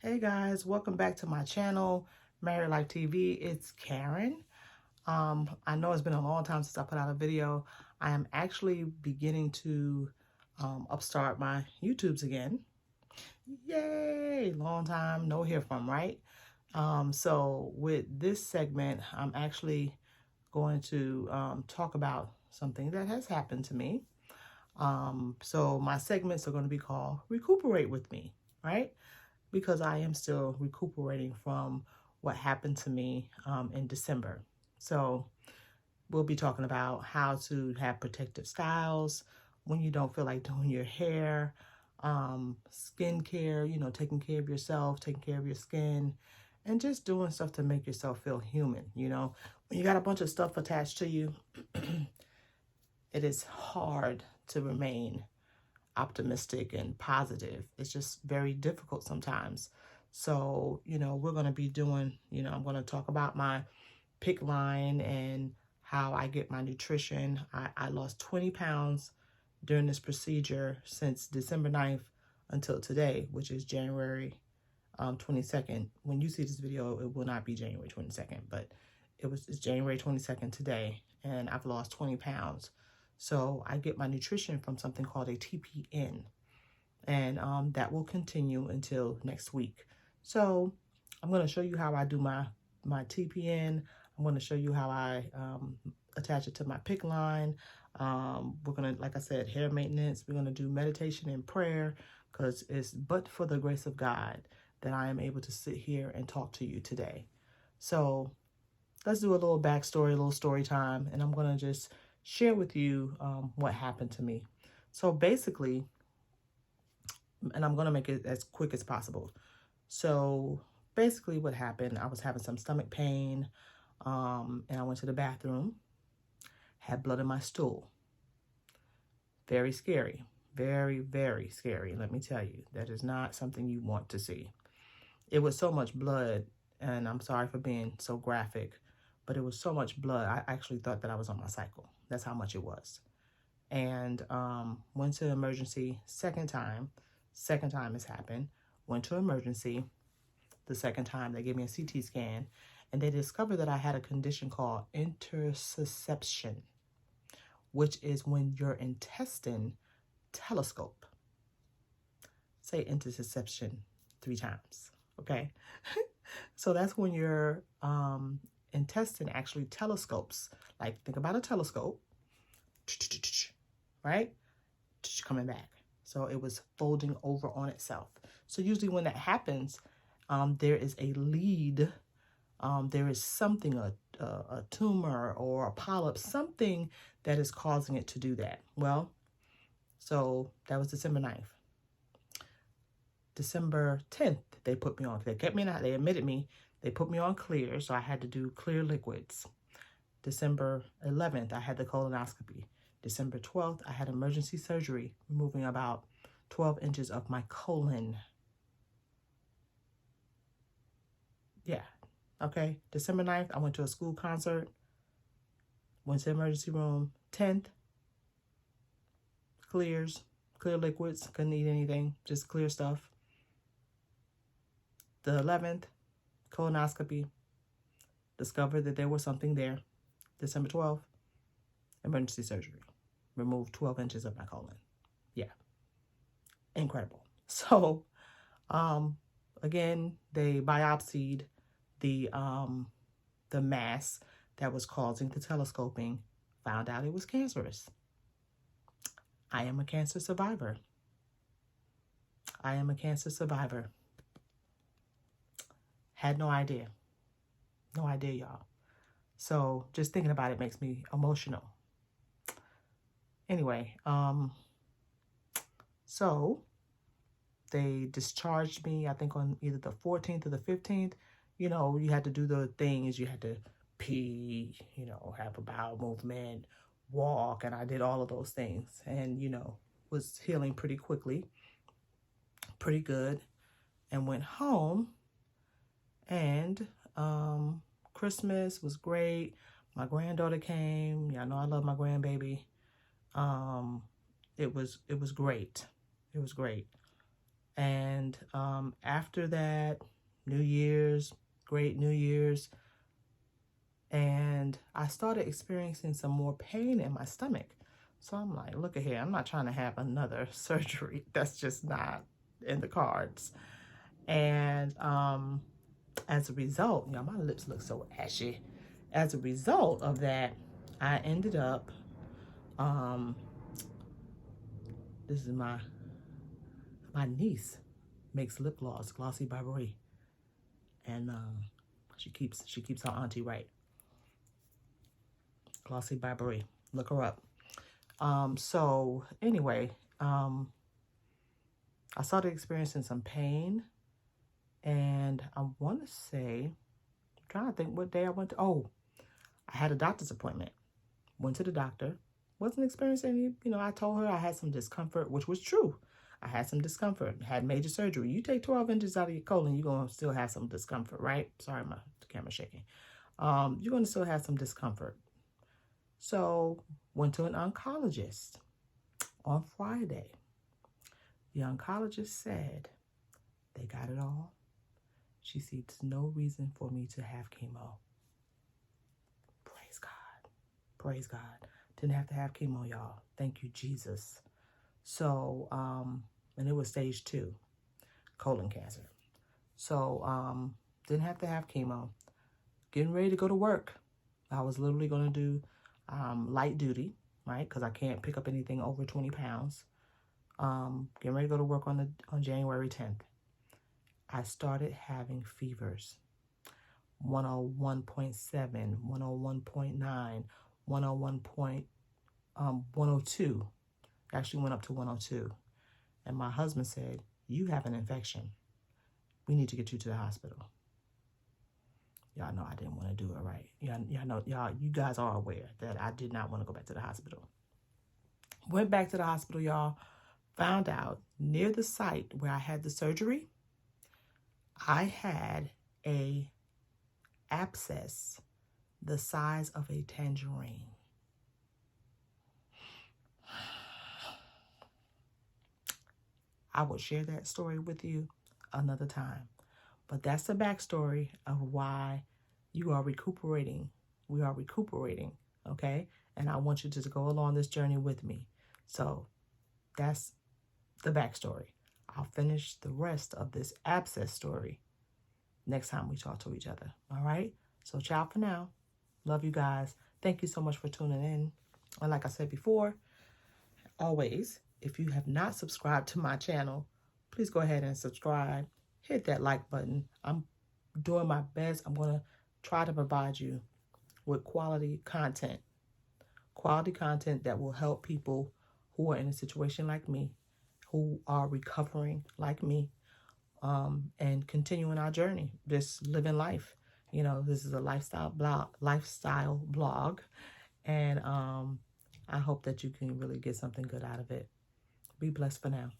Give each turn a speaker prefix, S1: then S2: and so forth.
S1: Hey guys, welcome back to my channel, Married Life TV. It's Karen. I know it's been a long time since I put out a video. I am actually beginning to upstart my YouTubes again. Yay! Long time no hear from, right? So with this segment, I'm actually going to talk about something that has happened to me. So my segments are going to be called Recuperate With Me, right? Because I am still recuperating from what happened to me in December. So we'll be talking about how to have protective styles when you don't feel like doing your hair, skincare, taking care of yourself, taking care of your skin, and just doing stuff to make yourself feel human. When you got a bunch of stuff attached to you, it is hard to remain optimistic and positive. It's just very difficult sometimes. So, we're going to be doing, I'm going to talk about my pick line and how I get my nutrition. I lost 20 pounds during this procedure since December 9th until today, which is January 22nd. When you see this video, it will not be January 22nd, but it's January 22nd today, and I've lost 20 pounds. So I get my nutrition from something called a TPN, and that will continue until next week. So I'm going to show you how I do my TPN. I'm going to show you how I attach it to my pick line. We're going to, like I said, hair maintenance. We're going to do meditation and prayer, because it's but for the grace of God that I am able to sit here and talk to you today. So let's do a little backstory, a little story time, and I'm going to just share with you what happened to me. So basically, and I'm going to make it as quick as possible. So basically what happened, I was having some stomach pain, and I went to the bathroom, had blood in my stool. Very scary. Very, very scary. Let me tell you, that is not something you want to see. It was so much blood, and I'm sorry for being so graphic, but it was so much blood. I actually thought that I was on my cycle. That's how much it was. And went to emergency second time it's happened. Went to emergency the second time. They gave me a CT scan, and they discovered that I had a condition called interception, which is when your intestine telescope. Say interception 3 times, okay? So that's when your intestine actually telescopes. Like, think about a telescope, right? Coming back. So it was folding over on itself. So usually when that happens, there is a lead. There is something, a tumor or a polyp, something that is causing it to do that. Well, so that was December 9th. December 10th, they put me on. They kept me in. They admitted me. They put me on clear, so I had to do clear liquids. December 11th, I had the colonoscopy. December 12th, I had emergency surgery, removing about 12 inches of my colon. Yeah, okay. December 9th, I went to a school concert, went to the emergency room. 10th, clear liquids, couldn't eat anything, just clear stuff. The 11th, colonoscopy, discovered that there was something there. December 12th, emergency surgery, removed 12 inches of my colon. Yeah, incredible. So, again, they biopsied the mass that was causing the telescoping, found out it was cancerous. I am a cancer survivor. I am a cancer survivor. Had no idea. No idea, y'all. So just thinking about it makes me emotional. Anyway, so they discharged me, I think on either the 14th or the 15th. You had to do the things. You had to pee, have a bowel movement, walk, and I did all of those things, and, was healing pretty quickly, pretty good, and went home, and Christmas was great. My granddaughter came. Y'all know I love my grandbaby. It was great. It was great. And after that, New Year's, great New Year's, and I started experiencing some more pain in my stomach. So I'm like, look at here, I'm not trying to have another surgery. That's just not in the cards. And as a result, you know, my lips look so ashy. As a result of that, I ended up, this is my niece makes lip gloss, Glossy by Brie. And she keeps her auntie right. Glossy by Brie. Look her up. So anyway, I started experiencing some pain, and I want to say, I'm trying to think what day I went to. Oh, I had a doctor's appointment. Went to the doctor. Wasn't experiencing any, you know, I told her I had some discomfort, which was true. I had some discomfort, had major surgery. You take 12 inches out of your colon, you're going to still have some discomfort, right? Sorry, my camera's shaking. You're going to still have some discomfort. So went to an oncologist on Friday. The oncologist said they got it all. She sees no reason for me to have chemo. Praise God. Praise God. Didn't have to have chemo, y'all. Thank you, Jesus. So, and it was stage 2, colon cancer. So, didn't have to have chemo. Getting ready to go to work. I was literally going to do light duty, right? Because I can't pick up anything over 20 pounds. Getting ready to go to work on January 10th. I started having fevers. 101.7, 101.9, 102. Actually went up to 102. And my husband said, you have an infection. We need to get you to the hospital. Y'all know I didn't want to do it, right? Y'all know, you guys are aware that I did not want to go back to the hospital. Went back to the hospital, y'all. Found out near the site where I had the surgery, I had a abscess the size of a tangerine. I will share that story with you another time. But that's the backstory of why you are recuperating. We are recuperating, okay? And I want you to go along this journey with me. So that's the backstory. I'll finish the rest of this abscess story next time we talk to each other, all right? So ciao for now. Love you guys. Thank you so much for tuning in. And like I said before, always, if you have not subscribed to my channel, please go ahead and subscribe. Hit that like button. I'm doing my best. I'm going to try to provide you with quality content that will help people who are in a situation like me, who are recovering like me, and continuing our journey, just living life. You know, this is a lifestyle blog, and I hope that you can really get something good out of it. Be blessed for now.